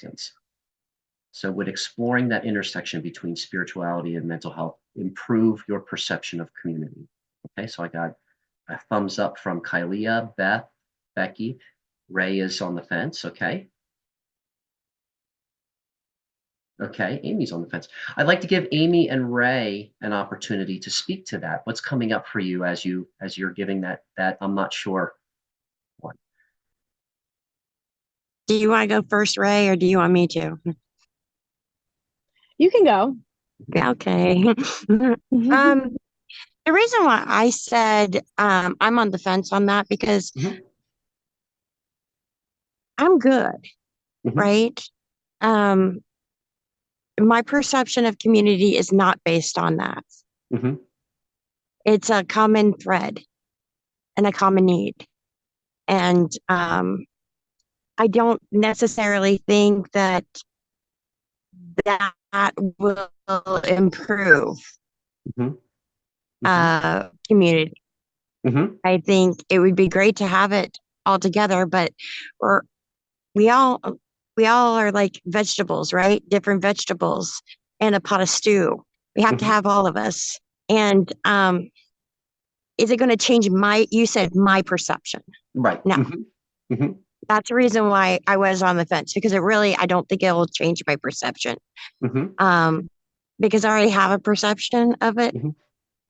existence. So would exploring that intersection between spirituality and mental health improve your perception of community? Okay, so I got a thumbs up from Kylea, Beth, Becky. Ray is on the fence. Okay. Okay, Amy's on the fence. I'd like to give Amy and Ray an opportunity to speak to that. What's coming up for you as you're giving that I'm not sure one. Do you want to go first, Ray, or do you want me to? You can go. Okay. The reason why I said I'm on the fence on that because I'm good, right? My perception of community is not based on that. It's a common thread and a common need. And I don't necessarily think that will improve community. I think it would be great to have it all together, but we all are like vegetables, right? Different vegetables and a pot of stew. We have to have all of us. And is it going to change you said my perception? Right. No. That's the reason why I was on the fence, because I don't think it will change my perception. Because I already have a perception of it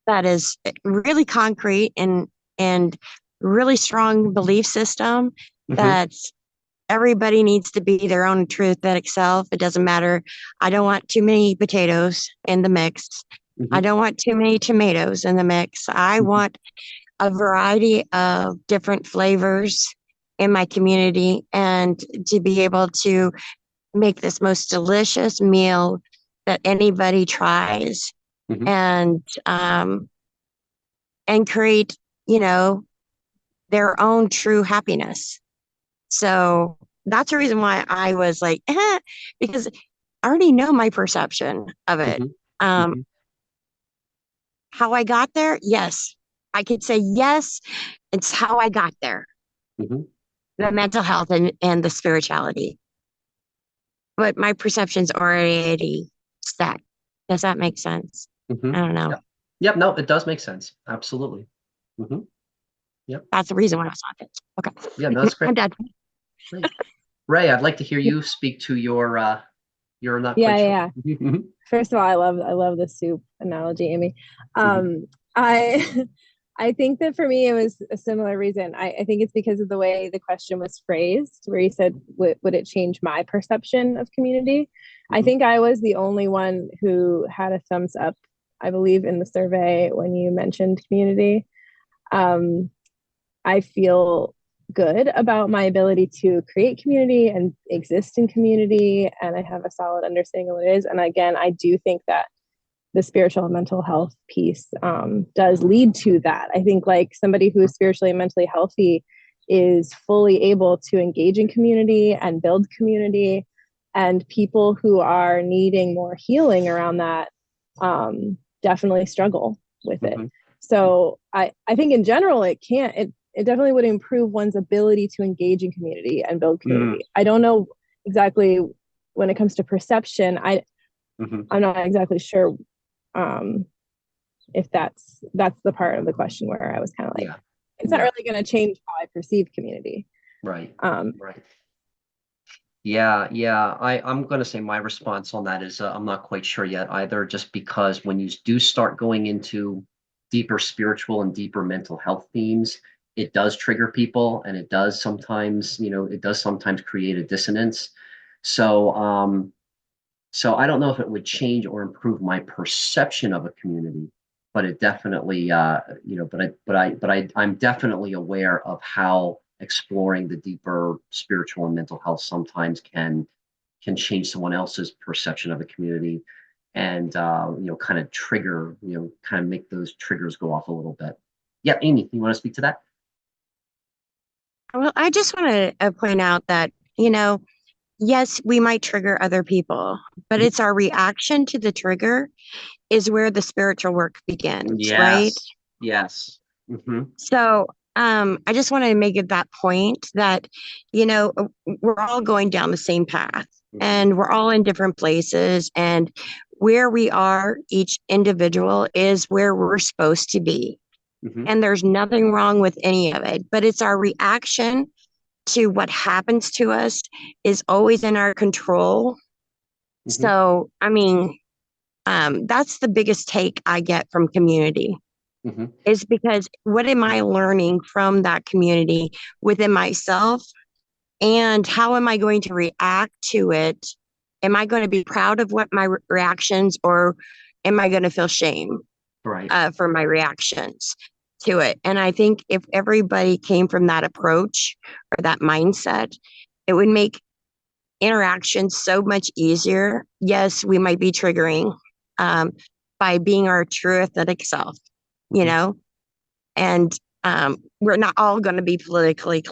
that is really concrete and really strong belief system that everybody needs to be their own truth-authentic self. It doesn't matter. I don't want too many potatoes in the mix. I don't want too many tomatoes in the mix. I want a variety of different flavors in my community and to be able to make this most delicious meal that anybody tries and create, their own true happiness. So that's the reason why I was like, because I already know my perception of it. How I got there, yes. I could say yes, it's how I got there. The mental health and the spirituality. But my perception's already set. Does that make sense? I don't know. Yep, no, it does make sense. Absolutely. Yep. That's the reason why I was on it. Okay. Yeah, no, that's great. I'm done. Great. Ray, I'd like to hear you speak to your not quite sure. Yeah. First of all, I love the soup analogy, Amy. I think that for me, it was a similar reason. I think it's because of the way the question was phrased, where you said, would it change my perception of community? I think I was the only one who had a thumbs up, I believe, in the survey when you mentioned community. I feel good about my ability to create community and exist in community, and I have a solid understanding of what it is. And again, I do think that the spiritual and mental health piece does lead to that. I think like somebody who is spiritually and mentally healthy is fully able to engage in community and build community, and people who are needing more healing around that definitely struggle with it. So I think in general, it definitely would improve one's ability to engage in community and build community. I don't know exactly when it comes to perception. I'm not exactly sure if that's the part of the question where I was kind of like, it's not really going to change how I perceive community. Right. Right. Yeah. I'm going to say my response on that is I'm not quite sure yet either, just because when you do start going into deeper spiritual and deeper mental health themes, it does trigger people, and it does sometimes create a dissonance. So so I don't know if it would change or improve my perception of a community, but it definitely I'm definitely aware of how exploring the deeper spiritual and mental health sometimes can change someone else's perception of a community, and kind of trigger, kind of make those triggers go off a little bit. Yeah, Amy, you want to speak to that? Well, I just want to point out that, yes, we might trigger other people, but it's our reaction to the trigger is where the spiritual work begins, right? Yes. So I just want to make it that point that, we're all going down the same path. and we're all in different places, and where we are, each individual is where we're supposed to be. And there's nothing wrong with any of it, but it's our reaction to what happens to us is always in our control. So, I mean, that's the biggest take I get from community is because what am I learning from that community within myself, and how am I going to react to it? Am I going to be proud of what my reactions, or am I going to feel shame for my reactions to it? And I think if everybody came from that approach or that mindset, it would make interactions so much easier. Yes, we might be triggering by being our true authentic self, you know, and we're not all going to be politically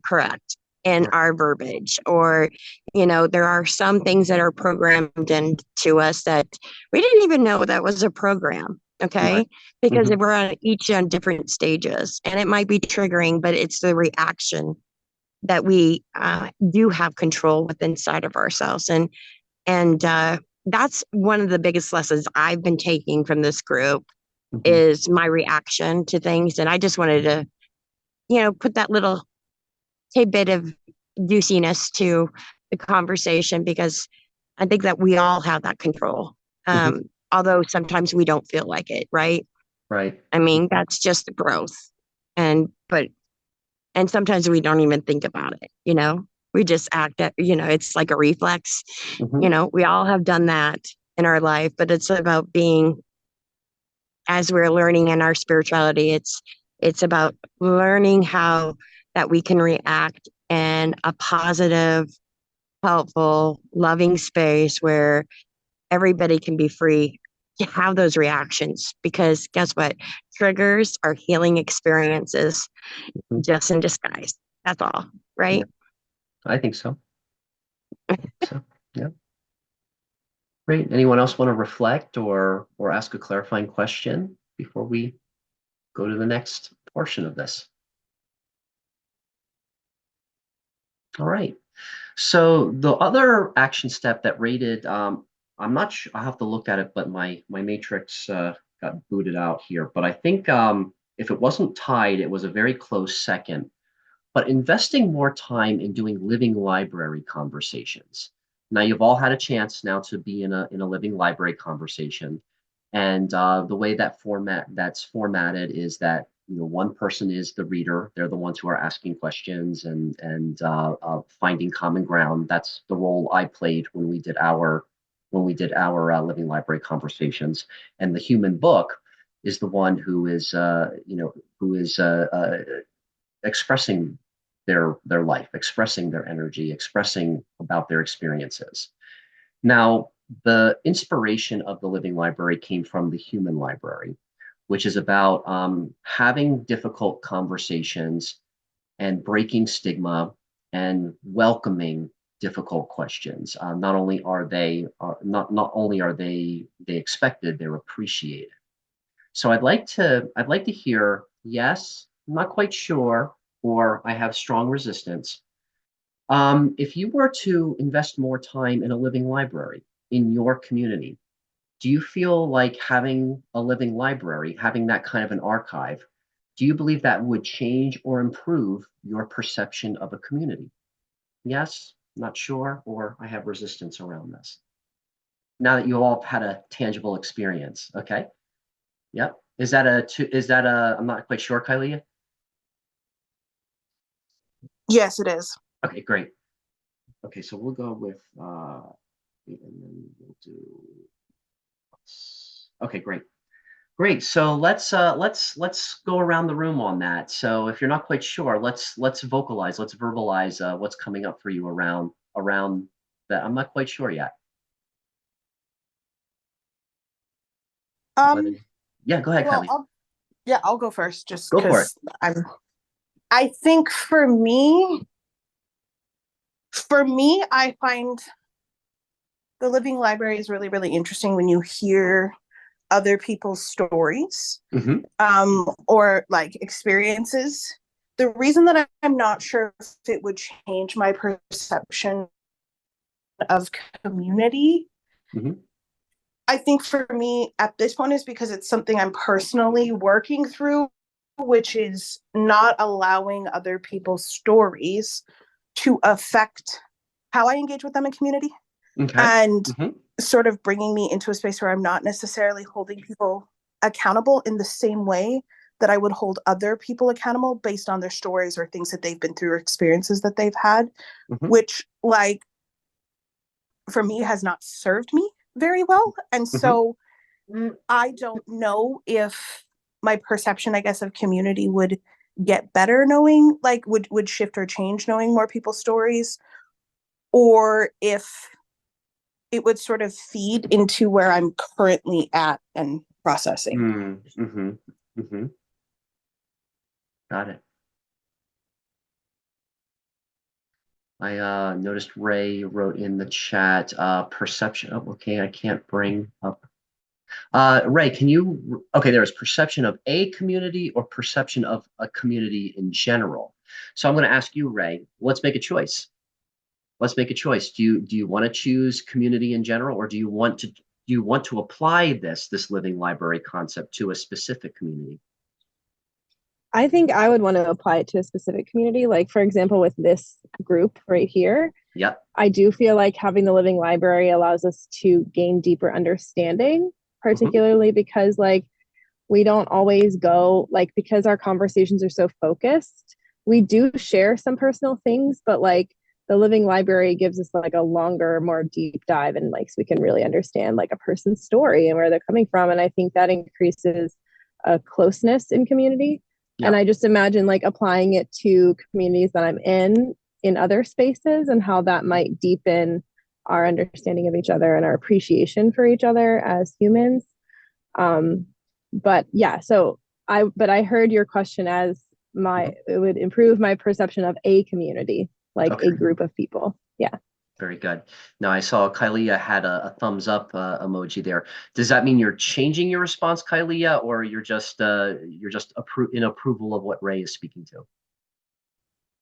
correct in our verbiage, or, you know, there are some things that are programmed into us that we didn't even know that was a program. Okay. Because we're on different stages, and it might be triggering, but it's the reaction that we do have control with inside of ourselves. And that's one of the biggest lessons I've been taking from this group is my reaction to things. And I just wanted to, you know, put that little tidbit of juiciness to the conversation, because I think that we all have that control. Although sometimes we don't feel like it, right? Right. I mean, that's just the growth. And sometimes we don't even think about it, you know? We just act, you know, it's like a reflex. You know, we all have done that in our life, but it's about being, as we're learning in our spirituality, it's about learning how that we can react in a positive, helpful, loving space where everybody can be free to have those reactions. Because guess what? Triggers are healing experiences just in disguise. That's all, right? Yeah, I think so. So, yeah. Great. Anyone else want to reflect or ask a clarifying question before we go to the next portion of this? All right. So the other action step that rated, I'm not sure, I'll have to look at it, but my matrix got booted out here. But I think if it wasn't tied, it was a very close second. But investing more time in doing living library conversations. Now you've all had a chance now to be in a living library conversation, and the way that's formatted is that, you know, one person is the reader; they're the ones who are asking questions and finding common ground. That's the role I played when we did our living library conversations, and the human book is the one who is expressing their life, expressing their energy, expressing about their experiences. Now, the inspiration of the living library came from the human library, which is about having difficult conversations and breaking stigma and welcoming difficult questions. Not only are they expected, they're appreciated. So I'd like to hear, yes, I'm not quite sure, or I have strong resistance. If you were to invest more time in a living library in your community, do you feel like having a living library, having that kind of an archive, do you believe that would change or improve your perception of a community? Yes, not sure, or I have resistance around this. Now that you all have had a tangible experience, okay? Yep. I'm not quite sure, Kylie. Yes, it is. Okay, great. Okay, so we'll go with and then we'll do. Okay, great. Great. So let's go around the room on that. So if you're not quite sure, let's vocalize, let's verbalize what's coming up for you around that. I'm not quite sure yet. Yeah, go ahead, Kylie. I'll go first just Go for it. because I think for me, I find the living library is really, really interesting when you hear other people's stories, or like experiences. The reason that I'm not sure if it would change my perception of community. Mhm. I think for me at this point is because it's something I'm personally working through, which is not allowing other people's stories to affect how I engage with them in community. Okay. And Mhm. sort of bringing me into a space where I'm not necessarily holding people accountable in the same way that I would hold other people accountable based on their stories or things that they've been through or experiences that they've had, Mhm. which, like, for me has not served me very well. And Mhm. so I don't know if my perception, I guess, of community would get better knowing, like, would shift or change knowing more people's stories, or if it would sort of feed into where I'm currently at and processing. Mhm. Mhm. Got it. I noticed Ray wrote in the chat perception. Oh, okay, I can't bring up. Ray, can you? Okay, there's perception of a community or perception of a community in general. So I'm going to ask you, Ray. Let's make a choice. Let's make a choice. Do you want to choose community in general, or do you want to apply this living library concept to a specific community? I think I would want to apply it to a specific community. Like, for example, with this group right here, Yep. I do feel like having the living library allows us to gain deeper understanding, particularly because, like, we don't always go, like, because our conversations are so focused, we do share some personal things, but like the living library gives us like a longer, more deep dive, and like so we can really understand like a person's story and where they're coming from. And I think that increases a closeness in community. And Yep. I just imagine like applying it to communities that I'm in other spaces, and how that might deepen our understanding of each other and our appreciation for each other as humans. Um, but yeah, so I heard your question as it would improve my perception of a community, like Okay. a group of people. Yeah. Very good. Now I saw Kylia had a thumbs up emoji there. Does that mean you're changing your response, Kylia, or you're just in approval of what Ray is speaking to?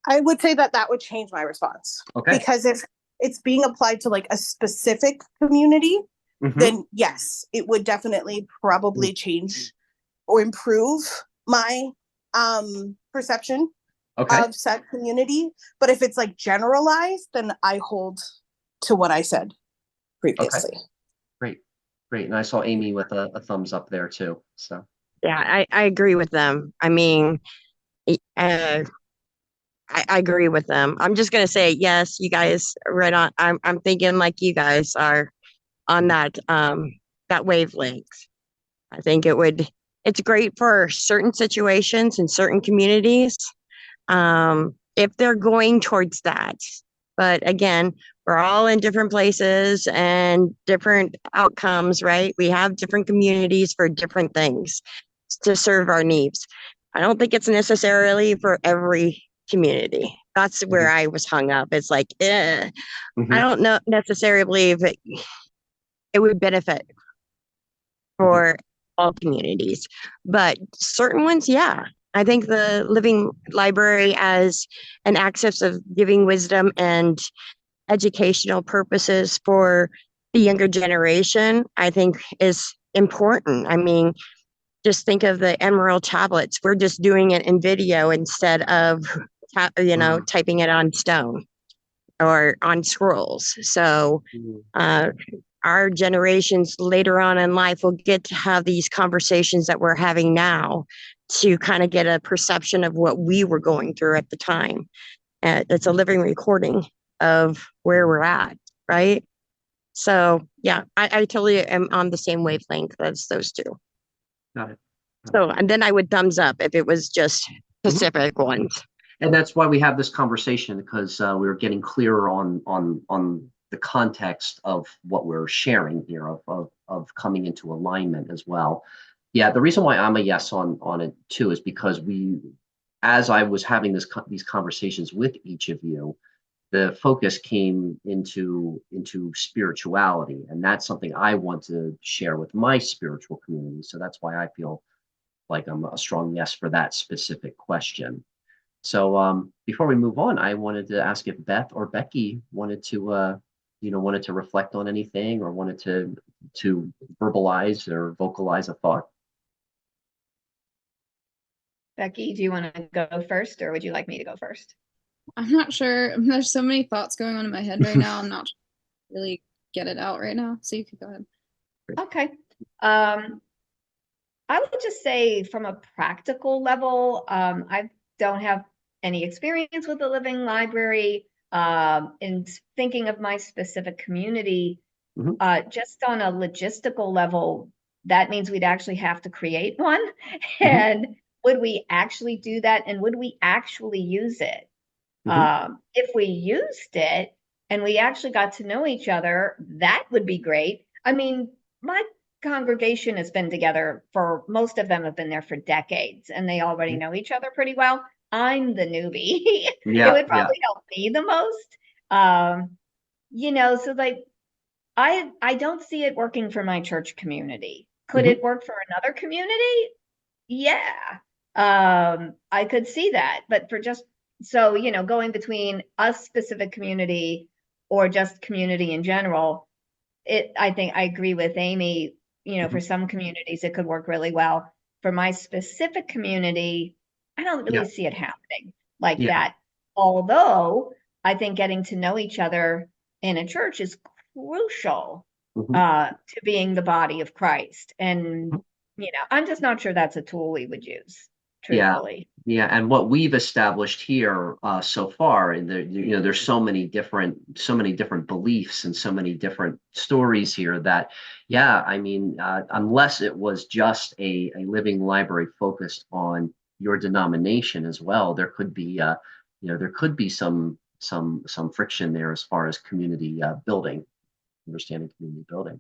I would say that that would change my response. Okay. Because if it's being applied to like a specific community, then yes, it would definitely probably change or improve my perception Okay. of said community. But if it's like generalized, then I hold to what I said Okay. previously. Great. Great. And I saw Amy with a thumbs up there too. So Yeah, I agree with them. I mean, I agree with them. I'm just gonna say yes, you guys are right on. I'm thinking like you guys are on that wavelength. I think it's great for certain situations and certain communities, if they're going towards that. But again, we're all in different places and different outcomes, right? We have different communities for different things to serve our needs. I don't think it's necessarily for every community. That's where I was hung up. It's like, I don't know necessarily believe it would benefit for all communities, but certain ones, yeah. I think the living library as an access of giving wisdom and educational purposes for the younger generation, I think is important. I mean, just think of the emerald tablets. We're just doing it in video instead of, typing it on stone or on scrolls. So, our generations later on in life will get to have these conversations that we're having now to kind of get a perception of what we were going through at the time. It's a living recording of where we're at, right? So, yeah, I totally am on the same wavelength as those two. Got it. So, and then I would thumbs up if it was just specific ones. And that's why we have this conversation, because we were getting clearer on the context of what we're sharing here, of coming into alignment as well. Yeah, the reason why I'm a yes on it too is because as I was having these conversations with each of you, the focus came into spirituality, and that's something I want to share with my spiritual community. So that's why I feel like I'm a strong yes for that specific question. So before we move on, I wanted to ask if Beth or Becky wanted to wanted to reflect on anything or wanted to verbalize or vocalize a thought. Becky, do you want to go first, or would you like me to go first? I'm not sure. There's so many thoughts going on in my head right now. I'm not really get it out right now. So you could go ahead. Okay. I would just say from a practical level, I don't have any experience with the living library. In thinking of my specific community, just on a logistical level, that means we'd actually have to create one. And would we actually do that? And would we actually use it? If we used it and we actually got to know each other, that would be great. I mean, my congregation has been together for, most of them have been there for decades, and they already know each other pretty well. I'm the newbie. It would probably help me the most. So like, I don't see it working for my church community. Could it work for another community? Yeah. I could see that, but for just, so, going between a specific community or just community in general, I think I agree with Amy, for some communities, it could work really well. For my specific community, I don't really see it happening like that. Although I think getting to know each other in a church is crucial to being the body of Christ. And, I'm just not sure that's a tool we would use, truthfully. Yeah, and what we've established here so far, and there's so many different beliefs and so many different stories here that, I mean, unless it was just a living library focused on your denomination as well, there could be some friction there as far as community building, understanding community building.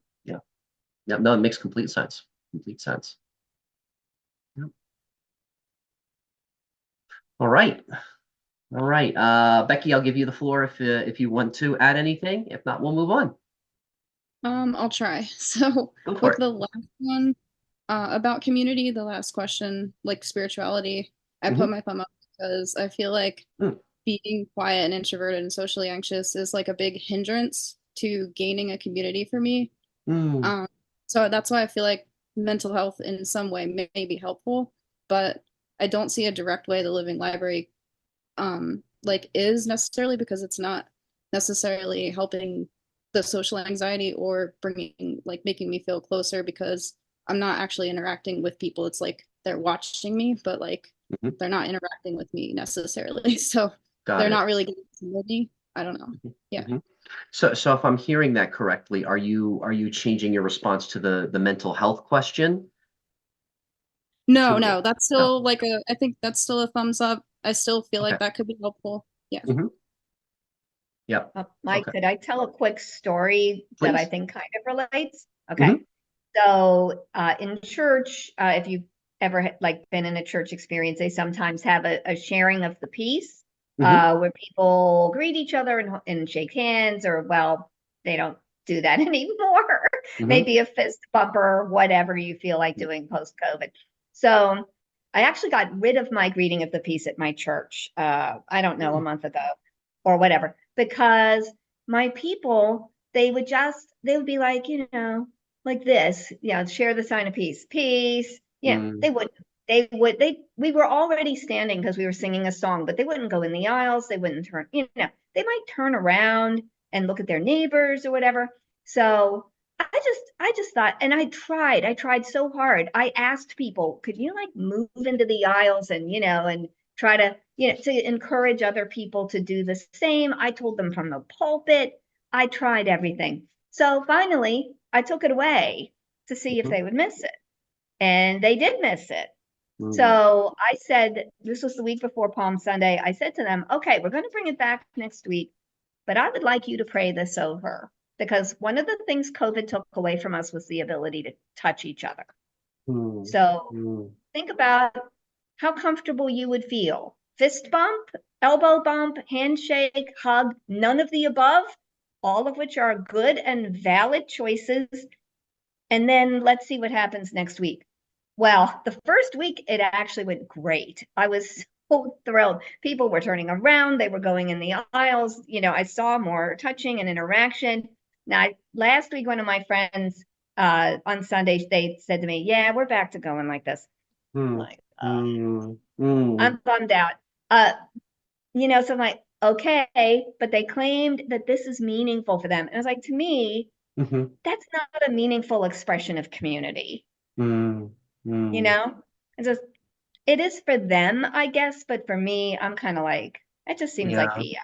No, it makes complete sense. Complete sense. All right. Becky, I'll give you the floor if you want to add anything. If not, we'll move on. I'll try. So Go for with it. the last one about community, the last question, like spirituality, I put my thumb up because I feel like being quiet and introverted and socially anxious is like a big hindrance to gaining a community for me. So that's why I feel like mental health in some way may be helpful, but I don't see a direct way the living library is necessarily, because it's not necessarily helping the social anxiety or making me feel closer, because I'm not actually interacting with people. It's like they're watching me, but they're not interacting with me necessarily. So they're not really getting to know me. I don't know. Yeah. So if I'm hearing that correctly, are you changing your response to the mental health question? No, that's still I think that's still a thumbs up. I still feel like that could be helpful. Yeah. Mike, could I tell a quick story that I think kind of relates? Mm-hmm. So in church, if you've ever been in a church experience, they sometimes have a sharing of the peace where people greet each other and shake hands, or they don't do that anymore. Maybe a fist bumper, whatever you feel like doing post-COVID. So I actually got rid of my greeting of the peace at my church, I don't know, a month ago or whatever, because my people, they would be like, like this, share the sign of peace, peace. They wouldn't. We were already standing because we were singing a song, but they wouldn't go in the aisles. They wouldn't turn, they might turn around and look at their neighbors or whatever. So I just thought, and I tried so hard. I asked people, could you move into the aisles and, and try to, to encourage other people to do the same. I told them from the pulpit. I tried everything. So finally, I took it away to see if they would miss it. And they did miss it. So I said, this was the week before Palm Sunday. I said to them, okay, we're going to bring it back next week, but I would like you to pray this over, because one of the things COVID took away from us was the ability to touch each other. So think about how comfortable you would feel. Fist bump, elbow bump, handshake, hug, none of the above, all of which are good and valid choices. And then let's see what happens next week. Well, the first week, it actually went great. I was so thrilled. People were turning around. They were going in the aisles. I saw more touching and interaction. Now, last week, one of my friends on Sunday, they said to me, "Yeah, we're back to going like this." I'm like, I'm bummed out. So I'm like, okay, but they claimed that this is meaningful for them. And I was like, to me, that's not a meaningful expression of community. It's just, it is for them, I guess, but for me, I'm kind of like, it just seems like BS.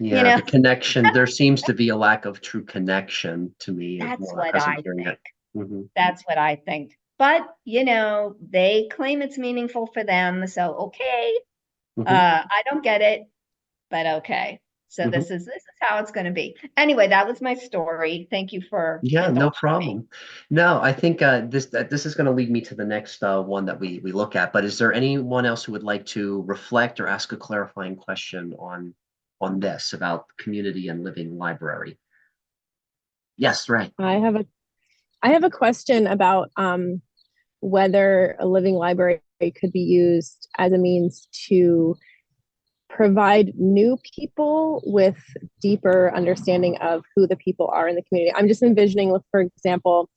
Yeah, the connection, there seems to be a lack of true connection to me as That's well what as I'm I hearing think. it. That's what I think. But, they claim it's meaningful for them. So, okay. I don't get it, but okay. So this is how it's going to be. Anyway, that was my story. Thank you for Yeah, no indulging me. problem. No, I think this is going to lead me to the next one that we look at. But is there anyone else who would like to reflect or ask a clarifying question on this about community and living library? Yes, right. I have a question about whether a living library could be used as a means to provide new people with deeper understanding of who the people are in the community. I'm just envisioning, for example,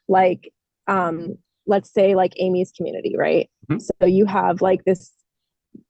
like let's say like Amy's community, right? So you have like this,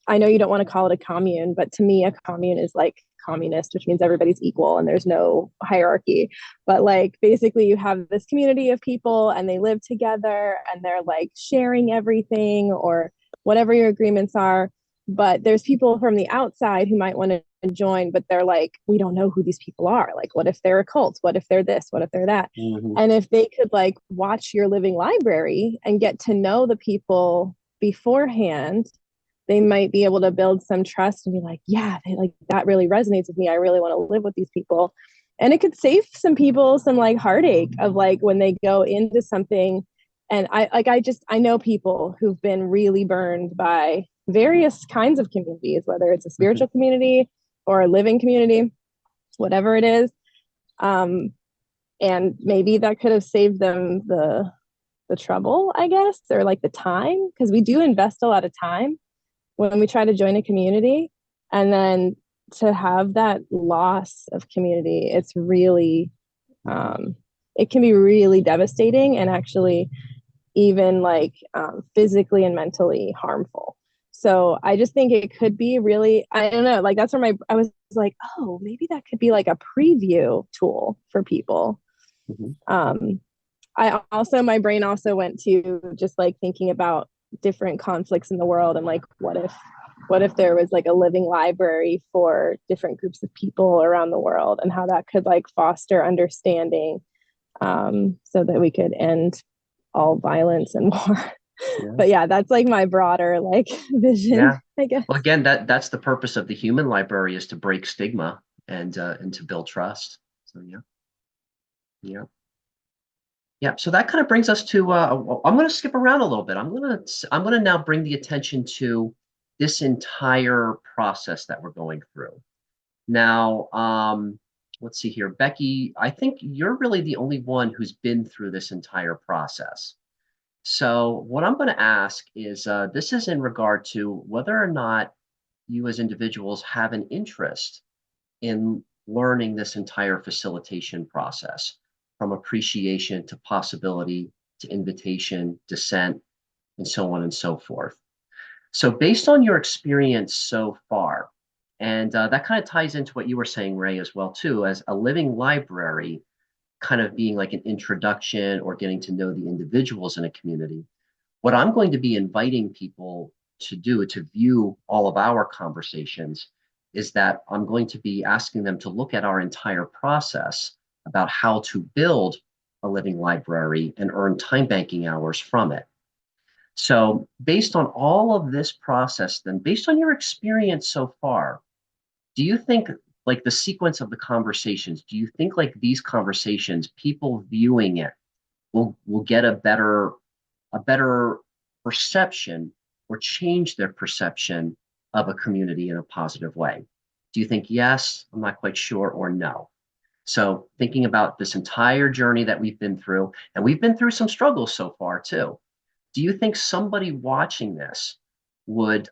I know you don't want to call it a commune, but to me a commune is like communist, which means everybody's equal and there's no hierarchy. But like basically you have this community of people and they live together and they're like sharing everything or whatever your agreements are. But there's people from the outside who might want to join, but they're like, we don't know who these people are. Like, what if they're a cult? What if they're this? What if they're that? And if they could like watch your living library and get to know the people beforehand, they might be able to build some trust and be like, yeah, like that really resonates with me. I really want to live with these people. And it could save some people some like heartache of like when they go into something. And I know people who've been really burned by various kinds of communities, whether it's a spiritual community or a living community, whatever it is. And maybe that could have saved them the trouble, I guess, or like the time, because we do invest a lot of time when we try to join a community. And then to have that loss of community, it's really, it can be really devastating and actually even like physically and mentally harmful. So I just think it could be really, I don't know, like that's where I was like, oh, maybe that could be like a preview tool for people. My brain also went to just like thinking about different conflicts in the world and like what if there was like a living library for different groups of people around the world and how that could like foster understanding, so that we could end all violence and war. But yeah, that's like my broader like vision, I guess. Well, again, that's the purpose of the human library, is to break stigma and to build trust. So yeah. So that kind of brings us to I'm going to skip around a little bit. I'm going to now bring the attention to this entire process that we're going through. Now, let's see here, Becky, I think you're really the only one who's been through this entire process. So what I'm going to ask is, this is in regard to whether or not you as individuals have an interest in learning this entire facilitation process, from appreciation to possibility to invitation, dissent, and so on and so forth. So based on your experience so far, and that kind of ties into what you were saying, Ray, as well, too, as a living library kind of being like an introduction or getting to know the individuals in a community. What I'm going to be inviting people to do to view all of our conversations is that I'm going to be asking them to look at our entire process about how to build a living library and earn time banking hours from it. So based on all of this process, then based on your experience so far, do you think like the sequence of the conversations, do you think like these conversations, people viewing it will get a better perception or change their perception of a community in a positive way? Do you think yes, I'm not quite sure, or no? So thinking about this entire journey that we've been through, and we've been through some struggles so far too. Do you think somebody watching this would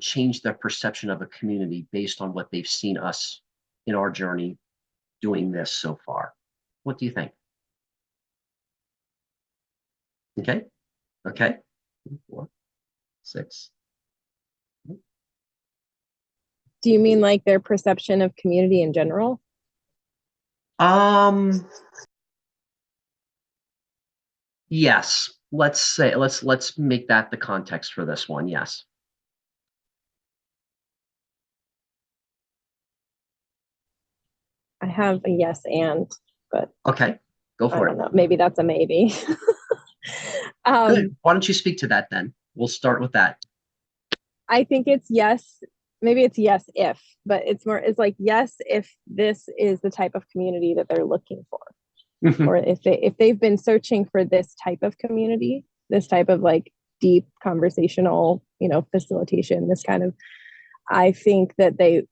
change their perception of a community based on what they've seen us in our journey doing this so far. What do you think? Okay. Okay. 4, 6. Do you mean like their perception of community in general? Yes. Let's make that the context for this one. Yes. I have a yes and, but Okay. Go I for don't it. know. Maybe that's a maybe. Good. Why don't you speak to that then? We'll start with that. I think it's yes. Maybe it's yes if, but it's like yes if this is the type of community that they're looking for, or if they've been searching for this type of community, this type of like deep conversational, facilitation, this kind of. I think that they,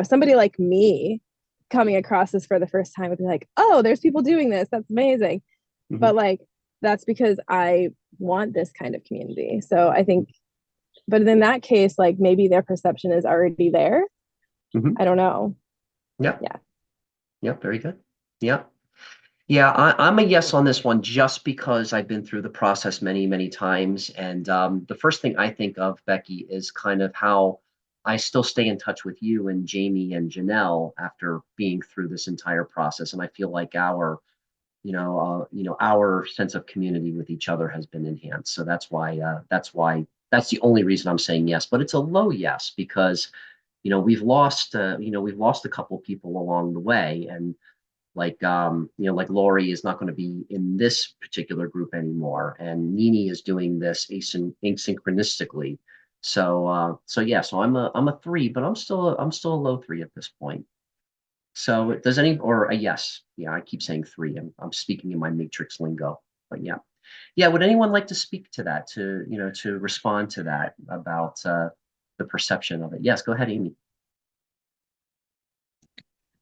somebody like me coming across this for the first time would be like, oh, there's people doing this. That's amazing. But like, that's because I want this kind of community. So I think, but in that case, like maybe their perception is already there. I don't know. Yep. Yeah. Yep. Very good. Yep. Yeah, I'm a yes on this one just because I've been through the process many, many times. And the first thing I think of, Becky, is kind of how I still stay in touch with you and Jamie and Janelle after being through this entire process. And I feel like our sense of community with each other has been enhanced. So that's the only reason I'm saying yes. But it's a low yes because, we've lost a couple people along the way, and like Lori is not going to be in this particular group anymore, and Nini is doing this asynchronistically. So I'm a 3, but I'm still a low 3 at this point. So does any or a yes? Yeah, I keep saying 3. I'm speaking in my matrix lingo, but yeah, yeah. Would anyone like to speak to that? To respond to that about the perception of it? Yes, go ahead, Amy.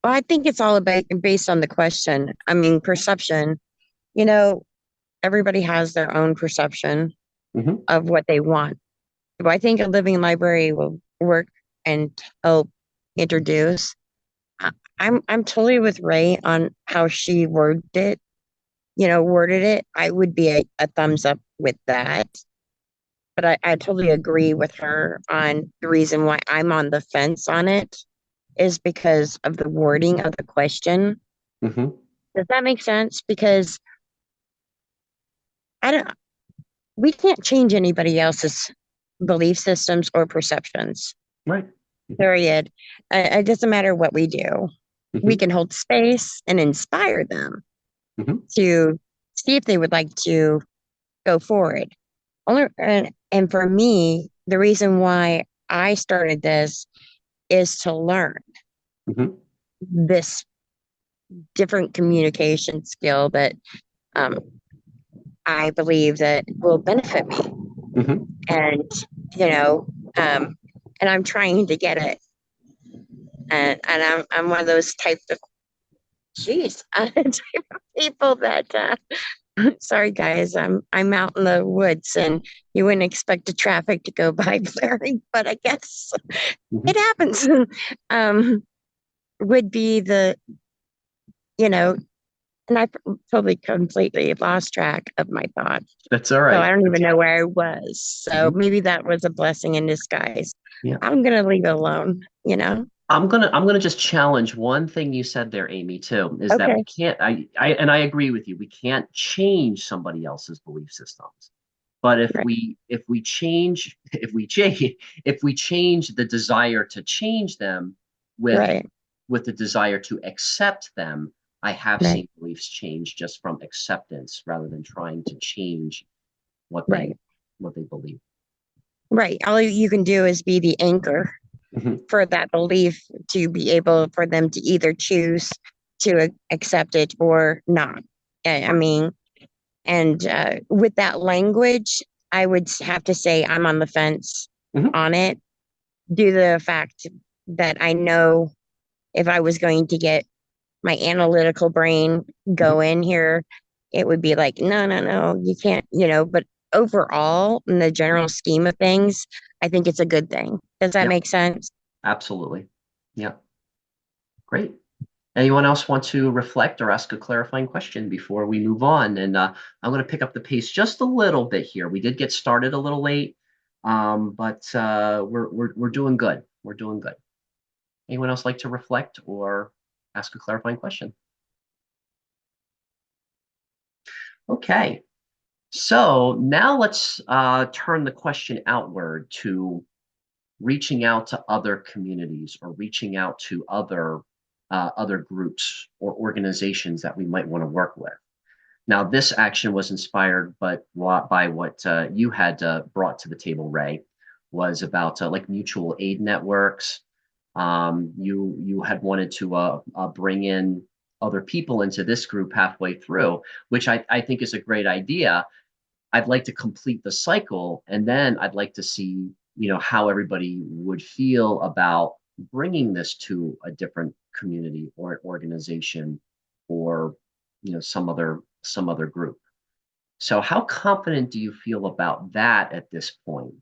Well, I think it's all about based on the question. I mean, perception, everybody has their own perception of what they want. But I think a living library will work and help introduce. I'm totally with Ray on how she worded it. I would be a thumbs up with that. But I totally agree with her on the reason why I'm on the fence on it is because of the wording of the question. Does that make sense? Because we can't change anybody else's belief systems or perceptions. Right. Period. It doesn't matter what we do. We can hold space and inspire them to see if they would like to go forward. And for me, the reason why I started this is to learn this different communication skill that I believe that will benefit me. And, and I'm trying to get it. And I'm one of those type of people that sorry guys, I'm out in the woods and you wouldn't expect the traffic to go by clearing, but I guess it happens. Would be and I totally completely lost track of my thoughts. That's all right. So I don't even know where I was. So maybe that was a blessing in disguise. Yeah. I'm gonna leave it alone, I'm gonna just challenge one thing you said there, Amy, too, is that we can't. I agree with you. We can't change somebody else's belief systems, but if we change the desire to change them with the desire to accept them, I have seen beliefs change just from acceptance rather than trying to change what they believe. Right. All you can do is be the anchor for that belief to be able for them to either choose to accept it or not. I mean, and with that language, I would have to say I'm on the fence on it due to the fact that I know if I was going to get my analytical brain go in here, it would be like, no, you can't, but overall, in the general scheme of things, I think it's a good thing. Does that make sense? Absolutely. Yeah. Great. Anyone else want to reflect or ask a clarifying question before we move on? And I'm going to pick up the pace just a little bit here. We did get started a little late, but we're doing good. We're doing good. Anyone else like to reflect or ask a clarifying question? Okay, so now let's turn the question outward to reaching out to other communities or reaching out to other groups or organizations that we might want to work with. Now, this action was inspired, by what you had brought to the table, Ray, was about like mutual aid networks. You had wanted to bring in other people into this group halfway through, which I think is a great idea. I'd like to complete the cycle, and then I'd like to see, how everybody would feel about bringing this to a different community or organization, or some other group. So, how confident do you feel about that at this point?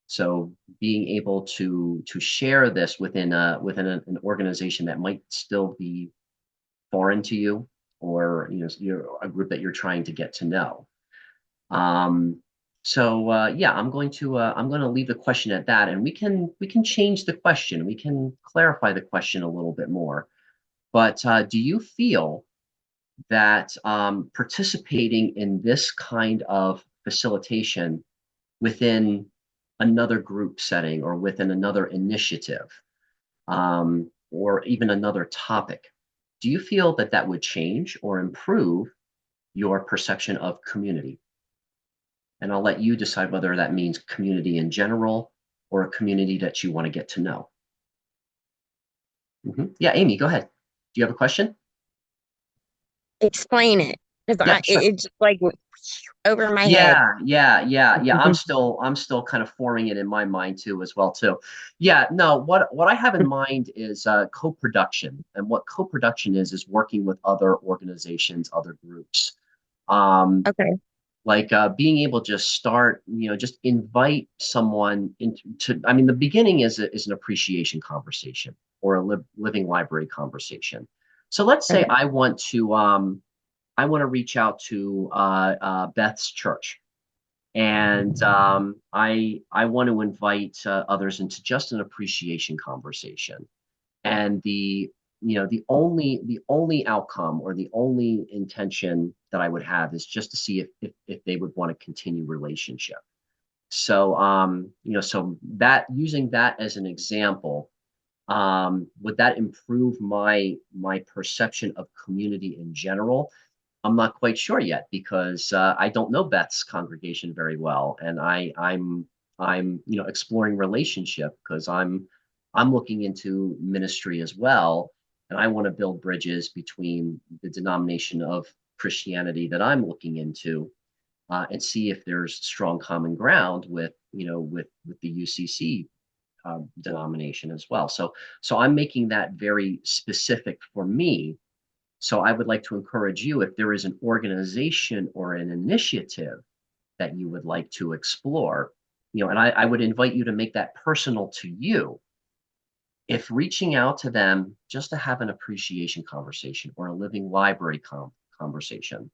So, being able to share this within an organization that might still be foreign to you, or you're a group that you're trying to get to know. Um, so yeah, I'm going to leave the question at that, and we can change the question. We can clarify the question a little bit more. But do you feel that participating in this kind of facilitation within another group setting or within another initiative, or even another topic, do you feel that that would change or improve your perception of community? And I'll let you decide whether that means community in general or a community that you want to get to know. Yeah, Amy, go ahead. Do you have a question? Explain it, because Yeah, sure. it's just like over my head. Yeah. I'm still kind of forming it in my mind too, as well too. Yeah, no. What I have in mind is co-production, and what co-production is working with other organizations, other groups. Um, Okay. like being able to just start, just invite someone into. I mean, the beginning is an appreciation conversation or a living library conversation. So let's say Okay. I want to reach out to Beth's church, and I want to invite others into just an appreciation conversation. And the only outcome or the only intention that I would have is just to see if they would want to continue relationship. So so that, using that as an example, would that improve my perception of community in general? I'm not quite sure yet, because I don't know Beth's congregation very well, and I'm exploring relationship, because I'm looking into ministry as well, and I want to build bridges between the denomination of Christianity that I'm looking into, and see if there's strong common ground with the UCC denomination as well. So I'm making that very specific for me. So I would like to encourage you, if there is an organization or an initiative that you would like to explore, and I would invite you to make that personal to you. If reaching out to them just to have an appreciation conversation or a living library conversation,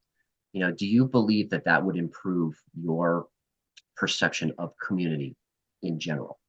do you believe that that would improve your perception of community in general?